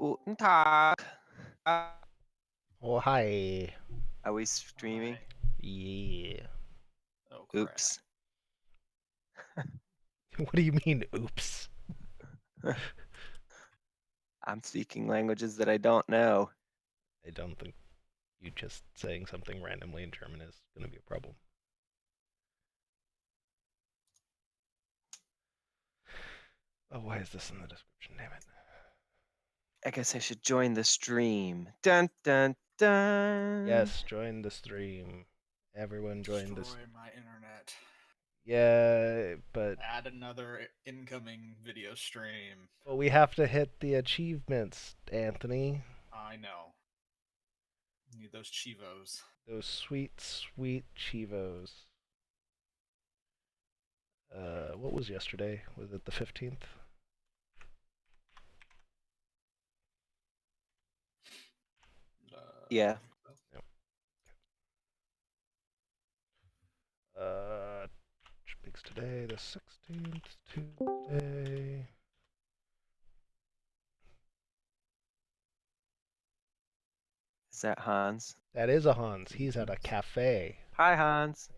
Guten Tag. Oh, hi. Are we streaming? Hi. Yeah. Oh crap. Oops. What do you mean, oops? I'm speaking languages that I don't know. I don't think you just saying something randomly in German is going to be a problem. Oh, why is this in the description? Damn it. I guess I should join the stream. Dun dun dun. Yes, join the stream. Everyone join this. Destroy my internet. Yeah, but Add another incoming video stream. we have to hit the achievements, Anthony. I know. Need those chivos. Those sweet, sweet chivos. What was yesterday? Was it the 15th? Yeah. Which makes today the 16th, Tuesday. Is that Hans? That is a Hans. He's at a cafe. Hi, Hans.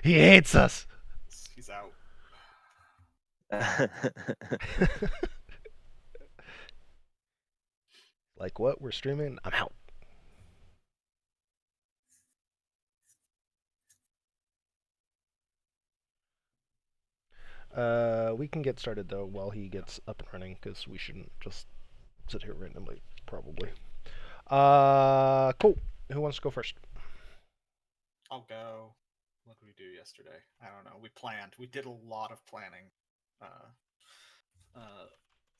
He hates us. He's out. Like what? We're streaming? I'm out. We can get started though while he gets up and running because we shouldn't just sit here randomly, probably. Cool. Who wants to go first? I'll go. What did we do yesterday? I don't know. We planned. We did a lot of planning.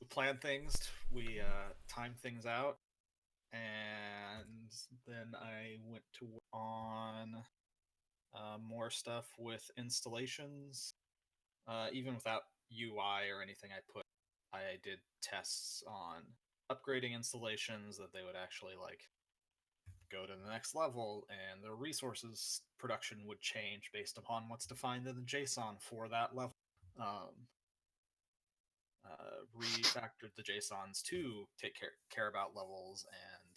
We planned things. We timed things out, and then I went to work on more stuff with installations. Even without UI or anything, I did tests on upgrading installations that they would actually like go to the next level, and the resources production would change based upon what's defined in the JSON for that level. Refactored the JSONs to take care about levels, and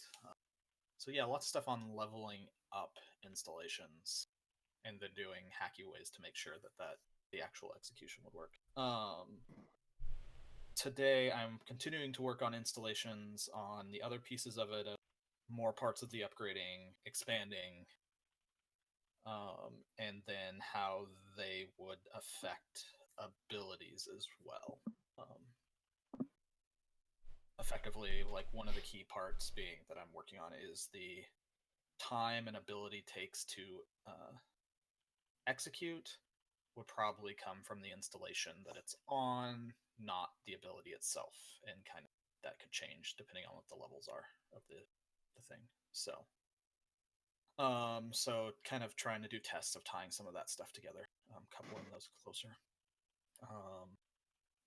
so yeah, lots of stuff on leveling up installations, and then doing hacky ways to make sure that the actual execution would work. Today I'm continuing to work on installations on the other pieces of it, more parts of the upgrading, expanding, and then how they would affect abilities as well. Effectively, like one of the key parts being that I'm working on is the time an ability takes to execute would probably come from the installation that it's on, not the ability itself, and kind of that could change depending on what the levels are of the thing. So kind of trying to do tests of tying some of that stuff together, coupling those closer.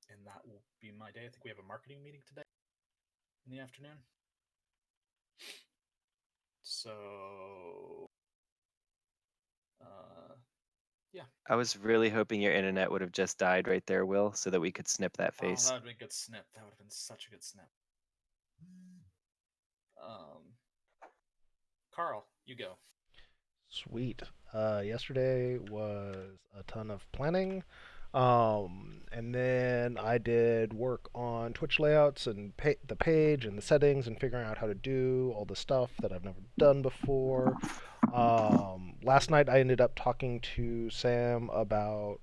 And that will be my day. I think we have a marketing meeting today in the afternoon. So, yeah. I was really hoping your internet would have just died right there, Will, so that we could snip that Oh, face. that would have been a good snip. That would have been such a good snip. Carl, you go. Sweet. Yesterday was a ton of planning. And then I did work on Twitch layouts and the page and the settings and figuring out how to do all the stuff that I've never done before. Last night I ended up talking to Sam about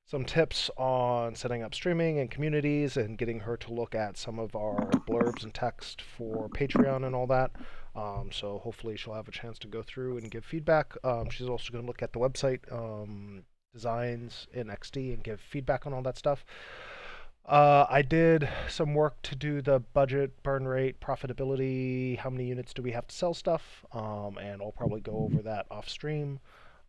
some tips on setting up streaming and communities and getting her to look at some of our blurbs and text for Patreon and all that. So hopefully she'll have a chance to go through and give feedback. She's also going to look at the website designs in XD and give feedback on all that stuff. I did some work to do the budget, burn rate, profitability, how many units do we have to sell stuff, and I'll probably go over that off stream.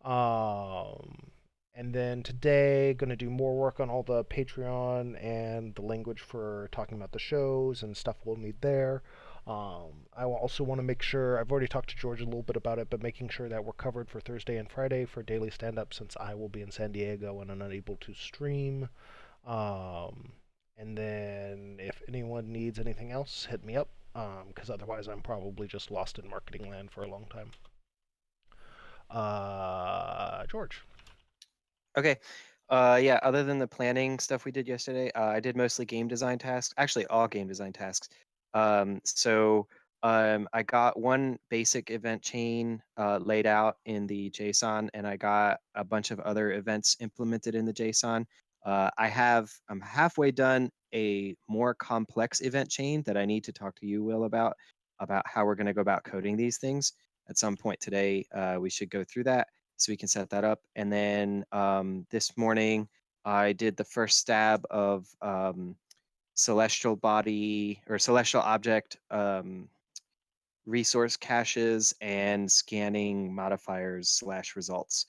And then today, going to do more work on all the Patreon and the language for talking about the shows and stuff we'll need there. I also want to make sure, I've already talked to George a little bit about it, but making sure that we're covered for Thursday and Friday for daily stand up since I will be in San Diego and I'm unable to stream. Um, and then if anyone needs anything else, hit me up, because otherwise I'm probably just lost in marketing land for a long time. George. Okay. Yeah, other than the planning stuff we did yesterday, I did mostly game design tasks, actually all game design tasks. I got one basic event chain laid out in the JSON, and I got a bunch of other events implemented in the JSON. I'm halfway done a more complex event chain that I need to talk to you, Will, about how we're going to go about coding these things. At some point today, we should go through that so we can set that up. And then this morning, I did the first stab of celestial body or celestial object resource caches and scanning modifiers / results.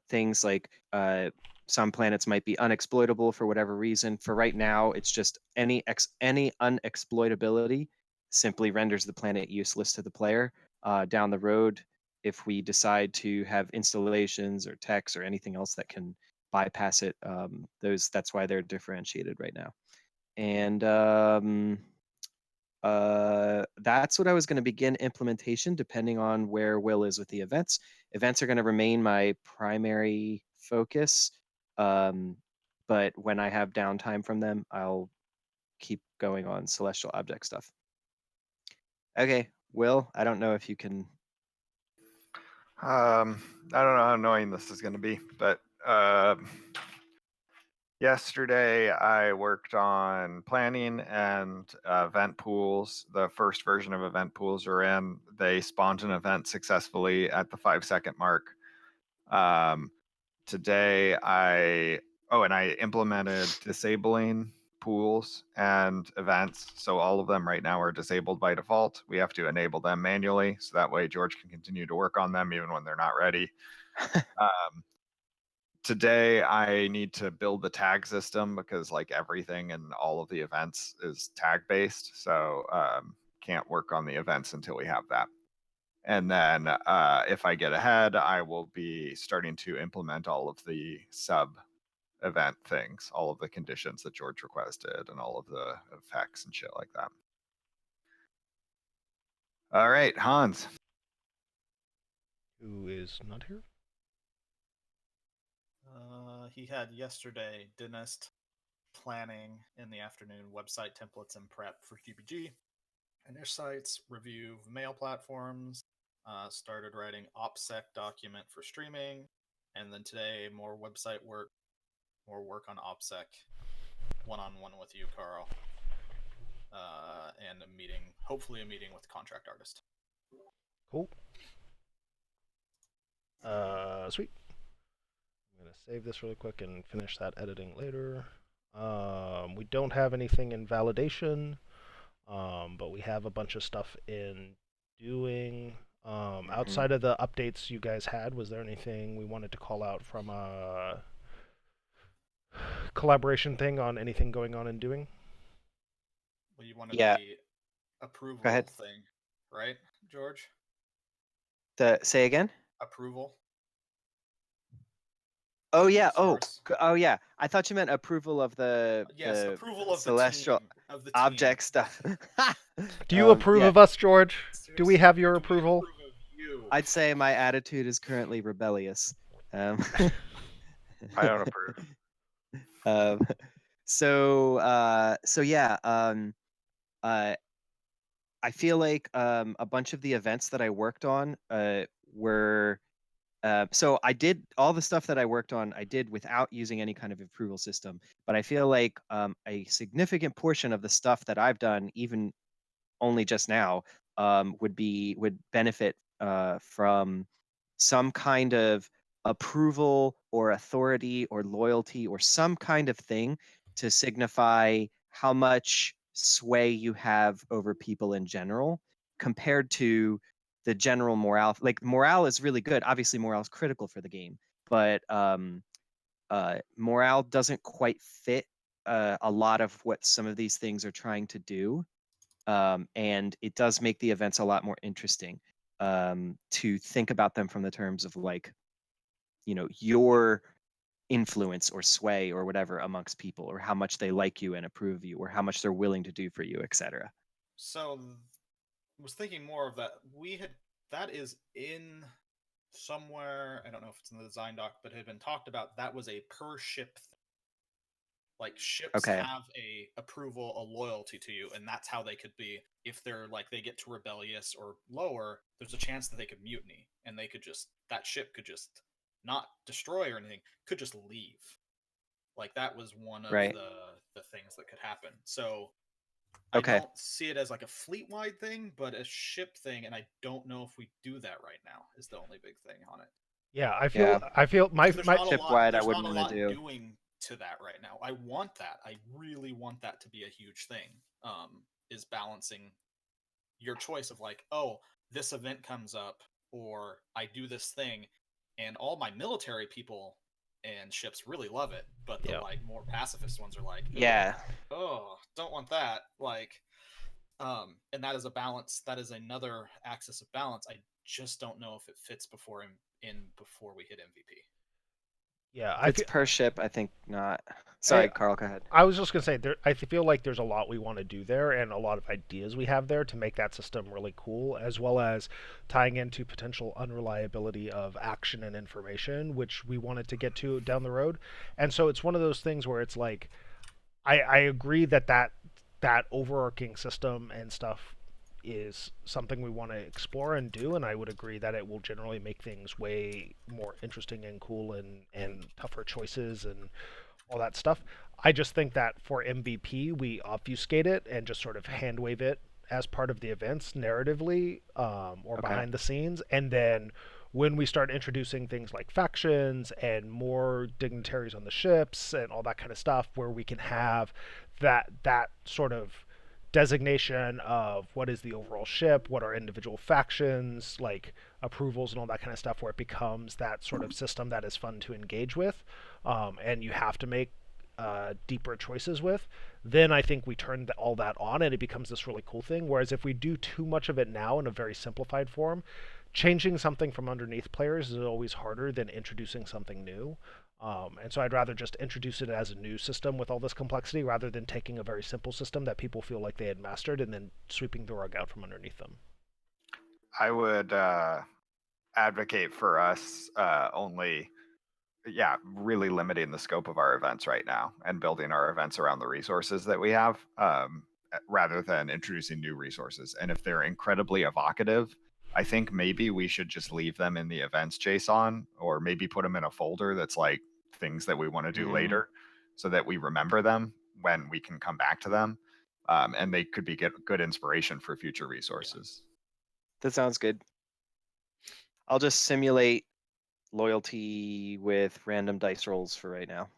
Things like some planets might be unexploitable for whatever reason. For right now, it's just any unexploitability simply renders the planet useless to the player. Down the road, if we decide to have installations or techs or anything else that can bypass it, that's why they're differentiated right now. And that's what I was going to begin implementation, depending on where Will is with the events. Events are going to remain my primary focus, but when I have downtime from them, I'll keep going on celestial object stuff. Okay, Will, I don't know if you can. I don't know how annoying this is going to be, but yesterday I worked on planning and event pools. The first version of event pools are in. They spawned an event successfully at the 5-second mark. Today I implemented disabling pools and events. So all of them right now are disabled by default. We have to enable them manually. So that way George can continue to work on them even when they're not ready. Today I need to build the tag system because like everything in all of the events is tag based. So can't work on the events until we have that. And then if I get ahead, I will be starting to implement all of the sub event things, all of the conditions that George requested and all of the effects and shit like that. All right, Hans. Who is not here? He had yesterday dentist planning in the afternoon, website templates and prep for GBG and their sites, review mail platforms, started writing OPSEC document for streaming, and then today more website work, more work on OPSEC, one-on-one with you, Carl, and hopefully a meeting with contract artist. Cool. Sweet. I'm going to save this really quick and finish that editing later. We don't have anything in validation, but we have a bunch of stuff in doing. Outside of the updates you guys had, was there anything we wanted to call out from a collaboration thing on anything going on in doing? Well, you wanted Yeah. the approval Go ahead. thing, right, George? Say again? Approval. Oh yeah. Source. Oh yeah. I thought you meant approval of the Yes, approval of celestial the team, of the object team. stuff. Do you approve yeah. of us, George? Do we Seriously, have your do we approval? approve of you? I'd say my attitude is currently rebellious. I don't approve. I feel like a bunch of the events that I worked on were so I did all the stuff that I worked on, I did without using any kind of approval system. But I feel like a significant portion of the stuff that I've done, even only just now, would benefit from some kind of approval or authority or loyalty or some kind of thing to signify how much sway you have over people in general compared to the general morale. Like morale is really good. Obviously, morale is critical for the game, but morale doesn't quite fit a lot of what some of these things are trying to do, and it does make the events a lot more interesting, to think about them from the terms of like, your influence or sway or whatever amongst people, or how much they like you and approve of you, or how much they're willing to do for you, etc. So was thinking more of that. That is in somewhere. I don't know if it's in the design doc, but it had been talked about. That was a per ship thing. Like ships Okay. have a approval, a loyalty to you, and that's how they could be. If they're like they get to rebellious or lower, there's a chance that they could mutiny, and they could just that ship could just not destroy or anything, could just leave. Like that was one of Right. the things that could happen. So I Okay. don't see it as like a fleet wide thing, but a ship thing, and I don't know if we do that right now. Is the only big thing on it. Yeah, I Yeah. feel my Because there's my not a Ship lot. wide, I There's not wouldn't a want to lot do. doing to that right now. I want that. I really want that to be a huge thing. Is balancing your choice of like, oh, this event comes up, or I do this thing, and all my military people and ships really love it, but the Yeah. like more pacifist ones are like, Yeah. oh, don't want that. Like, and that is a balance. That is another axis of balance. I just don't know if it fits before we hit MVP. Yeah, If I it's feel per ship, I think not. I, Sorry, Carl, go ahead. I was just gonna say I feel like there's a lot we want to do there, and a lot of ideas we have there to make that system really cool, as well as tying into potential unreliability of action and information, which we wanted to get to down the road. And so it's one of those things where it's like, I agree that overarching system and stuff is something we want to explore and do, and I would agree that it will generally make things way more interesting and cool and tougher choices and all that stuff. I just think that for MVP, we obfuscate it and just sort of hand wave it as part of the events narratively, or Okay. behind the scenes. And then when we start introducing things like factions and more dignitaries on the ships and all that kind of stuff, where we can have that sort of designation of what is the overall ship, what are individual factions, like approvals and all that kind of stuff, where it becomes that sort of system that is fun to engage with, and you have to make deeper choices with, then I think we turn all that on and it becomes this really cool thing. Whereas if we do too much of it now in a very simplified form, changing something from underneath players is always harder than introducing something new. And so I'd rather just introduce it as a new system with all this complexity rather than taking a very simple system that people feel like they had mastered and then sweeping the rug out from underneath them. I would advocate for us only, really limiting the scope of our events right now and building our events around the resources that we have, rather than introducing new resources. And if they're incredibly evocative, I think maybe we should just leave them in the events JSON, or maybe put them in a folder that's like things that we want to do Mm, later, so that we remember them when we can come back to them, and they could be good inspiration for future resources. that sounds good. I'll just simulate loyalty with random dice rolls for right now.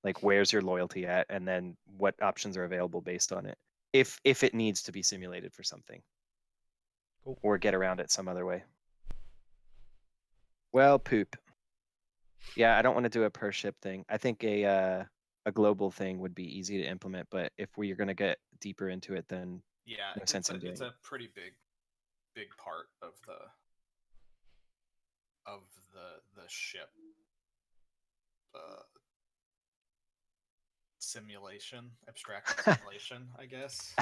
Like, where's your loyalty at, and then what options are available based on it, if it needs to be simulated for something, Cool. or get around it some other way. Well, poop. Yeah, I don't want to do a per ship thing. I think a global thing would be easy to implement, but if we are going to get deeper into it, then Yeah, no sense in doing it's it. a pretty big part of the ship simulation, abstract simulation, I guess.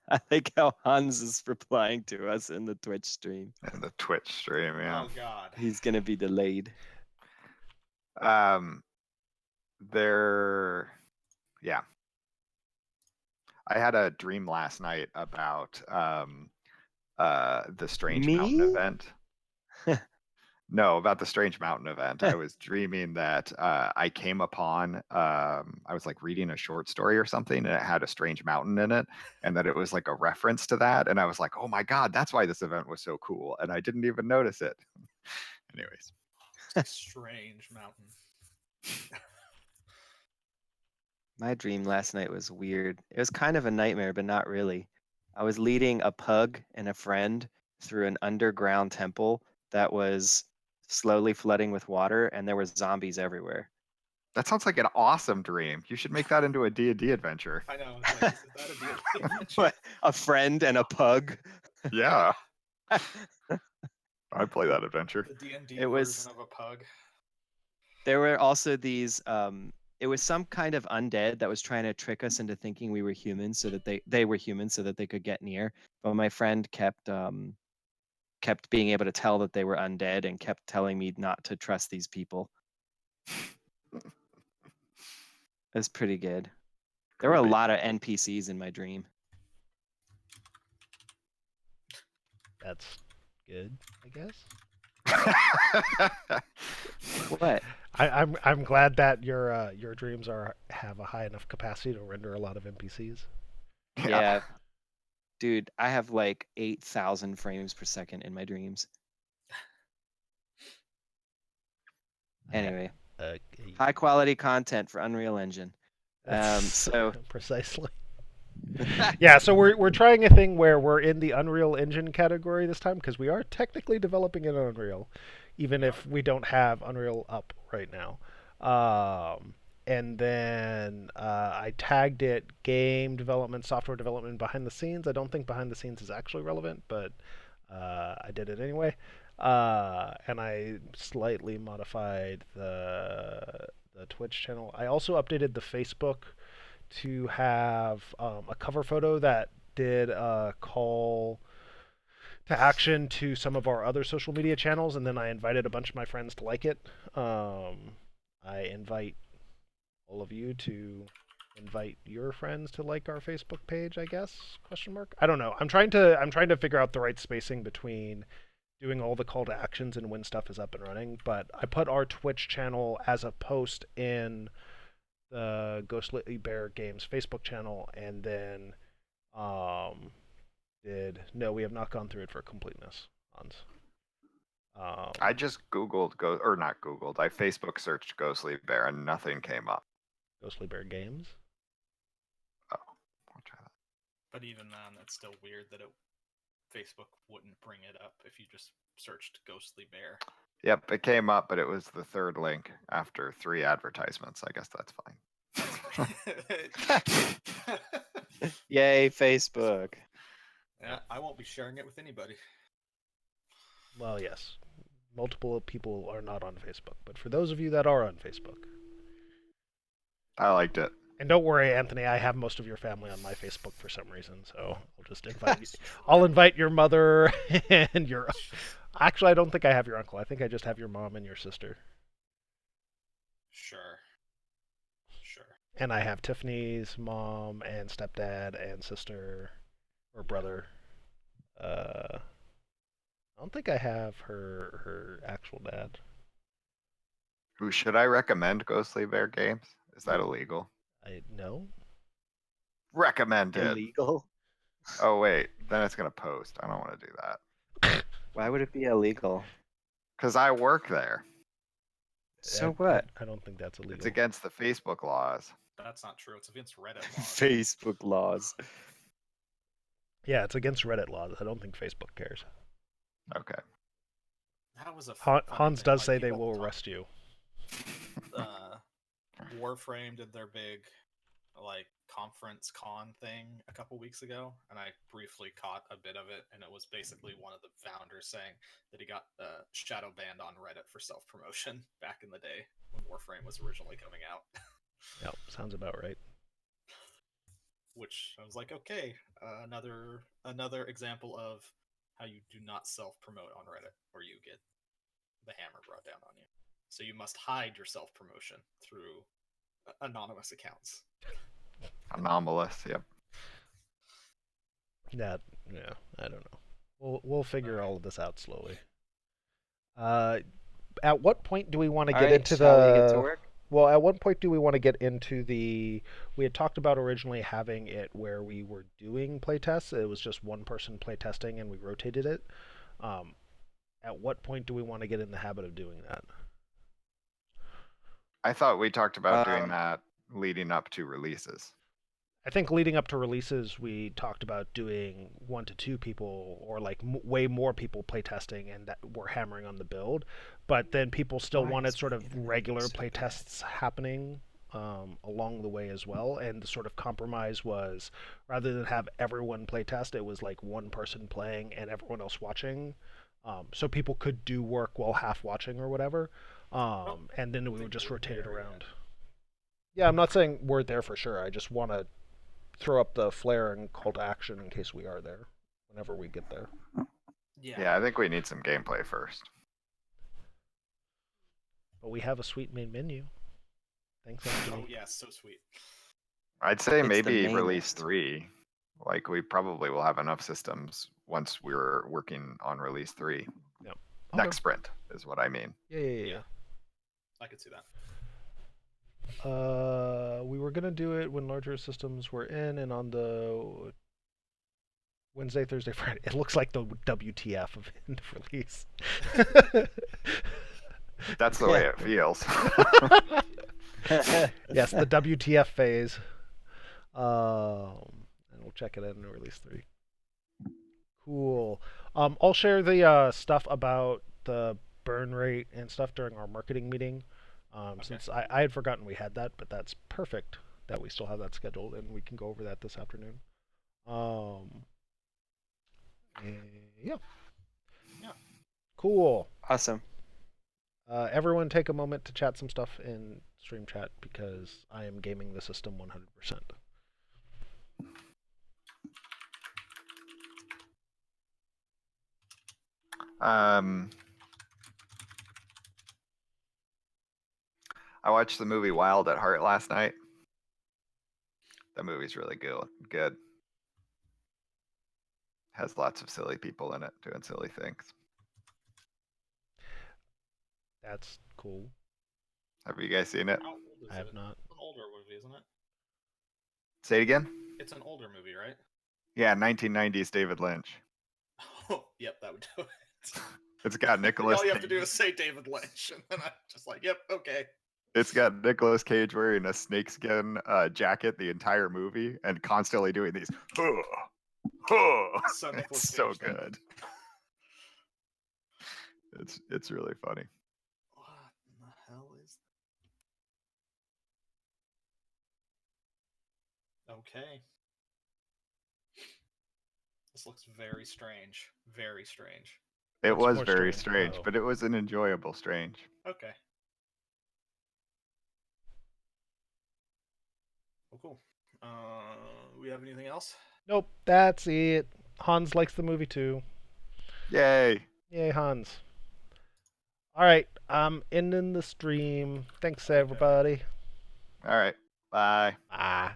I like how Hans is replying to us in the Twitch stream. And the Twitch stream, yeah. Oh God. He's gonna be delayed. There, yeah. I had a dream last night about the Strange Mountain Me? event. No, about the Strange Mountain event. I was dreaming that I came upon, I was like reading a short story or something, and it had a strange mountain in it, and that it was like a reference to that. And I was like, oh my God, that's why this event was so cool. And I didn't even notice it. Anyways. Strange mountain. My dream last night was weird. It was kind of a nightmare, but not really. I was leading a pug and a friend through an underground temple that was slowly flooding with water, and there were zombies everywhere. That sounds like an awesome dream. You should make that into a D&D adventure. I know. It's like, is that a D&D adventure? What, a friend and a pug? Yeah, I'd play that adventure. The D&D It was- version of a pug. There were also these it was some kind of undead that was trying to trick us into thinking we were humans so that they were humans so that they could get near. But my friend kept being able to tell that they were undead and kept telling me not to trust these people. It's pretty good. There were a Creepy. lot of NPCs in my dream. That's good, I guess. What? I'm glad that your dreams have a high enough capacity to render a lot of NPCs. Yeah. Dude, I have like 8,000 frames per second in my dreams. Anyway, high quality content for Unreal Engine. So precisely. Yeah, so we're trying a thing where we're in the Unreal Engine category this time because we are technically developing in Unreal, even if we don't have Unreal up right now. And then I tagged it game development, software development behind the scenes. I don't think behind the scenes is actually relevant, but I did it anyway. And I slightly modified the Twitch channel. I also updated the Facebook to have a cover photo that did a call to action to some of our other social media channels, and then I invited a bunch of my friends to like it. I invite all of you to invite your friends to like our Facebook page, I guess? Question mark. I don't know. I'm trying to figure out the right spacing between doing all the call to actions and when stuff is up and running. But I put our Twitch channel as a post in the Ghostly Bear Games Facebook channel, and then we have not gone through it for completeness. Hans. I just Googled I Facebook searched Ghostly Bear and nothing came up. Ghostly Bear Games. Oh, I'll try that. But even then, it's still weird that Facebook wouldn't bring it up if you just searched Ghostly Bear. Yep, it came up, but it was the third link after 3 advertisements. I guess that's fine. yay, Facebook. Yeah, I won't be sharing it with anybody. Well, yes. Multiple people are not on Facebook, but for those of you that are on Facebook. I liked it. And don't worry, Anthony, I have most of your family on my Facebook for some reason, so I'll just invite you. I'll invite your mother and your... Actually, I don't think I have your uncle. I think I just have your mom and your sister. Sure. And I have Tiffany's mom and stepdad and sister or brother. I don't think I have her actual dad. Who should I recommend Ghostly Bear Games? Is that illegal? I know. Recommend it. Illegal? Oh wait, then it's gonna post. I don't want to do that. Why would it be illegal? Because I work there. So what? I don't think that's illegal. It's against the Facebook laws. That's not true. It's against Reddit laws. Facebook laws. Yeah, it's against Reddit laws. I don't think Facebook cares. Okay. That was a Hans does say they will arrest you. Warframe did their big conference con thing a couple weeks ago, and I briefly caught a bit of it, and it was basically one of the founders saying that he got shadow banned on Reddit for self-promotion back in the day when Warframe was originally coming out. Yep, sounds about right. Which I was like, okay, another example of how you do not self-promote on Reddit, or you get the hammer brought down on you. So you must hide your self-promotion through anonymous accounts. Anomalous, yep. Yeah, I don't know. We'll figure all of this out slowly. At what point do we want to get into shall we get to work? Well, at what point do we want to get into the... We had talked about originally having it where we were doing playtests. It was just one person playtesting and we rotated it. At what point do we want to get in the habit of doing that? I thought we talked about doing that leading up to releases. I think leading up to releases, we talked about doing 1 to 2 people or like way more people playtesting, and that we're hammering on the build. But then people still Why wanted is sort my of internet regular so bad? playtests happening along the way as well. And the sort of compromise was rather than have everyone playtest, it was like one person playing and everyone else watching. So people could do work while half watching or whatever. And then I we would think just we're rotate it there around. yet. Yeah, I'm not saying we're there for sure. I just want to throw up the flare and call to action in case we are there whenever we get there. Yeah, I think we need some gameplay first. But we have a sweet main menu. Thanks, Oh Anthony. yeah, so sweet. I'd say It's the maybe release mainest. 3. Like we probably will have enough systems once we're working on release 3. Yep. Next sprint is what I mean. Yeah. I could see that. We were gonna do it when larger systems were in, and on the Wednesday, Thursday, Friday. It looks like the WTF of end of release. That's the way it feels. Yes, the WTF phase. And we'll check it out in release 3. Cool. I'll share the stuff about the burn rate and stuff during our marketing meeting. Since I had forgotten we had that, but that's perfect that we still have that scheduled, and we can go over that this afternoon. Yeah. Cool. Awesome. Everyone take a moment to chat some stuff in stream chat because I am gaming the system 100%. I watched the movie Wild at Heart last night. That movie's really good. Has lots of silly people in it doing silly things. That's cool. Have you guys seen it? How old is I have it? not. It's an older movie, isn't it? Say it again? It's an older movie, right? Yeah, 1990s David Lynch. Oh, yep, that would do it. It's got Nicolas All you have to Cage. do is say David Lynch, and then I'm just like, yep, okay. It's got Nicolas Cage wearing a snakeskin jacket the entire movie and constantly doing these. So Nicolas It's so Cage then. good. It's really funny. What in the hell is that? Okay. This looks very strange. Very strange. It What's was more very strange? strange, Oh. but it was an enjoyable strange. Okay. Well, cool. We have anything else? Nope, that's it. Hans likes the movie too. Yay! Yay, Hans. All right, I'm ending the stream. Thanks, everybody. All right. Bye. Bye.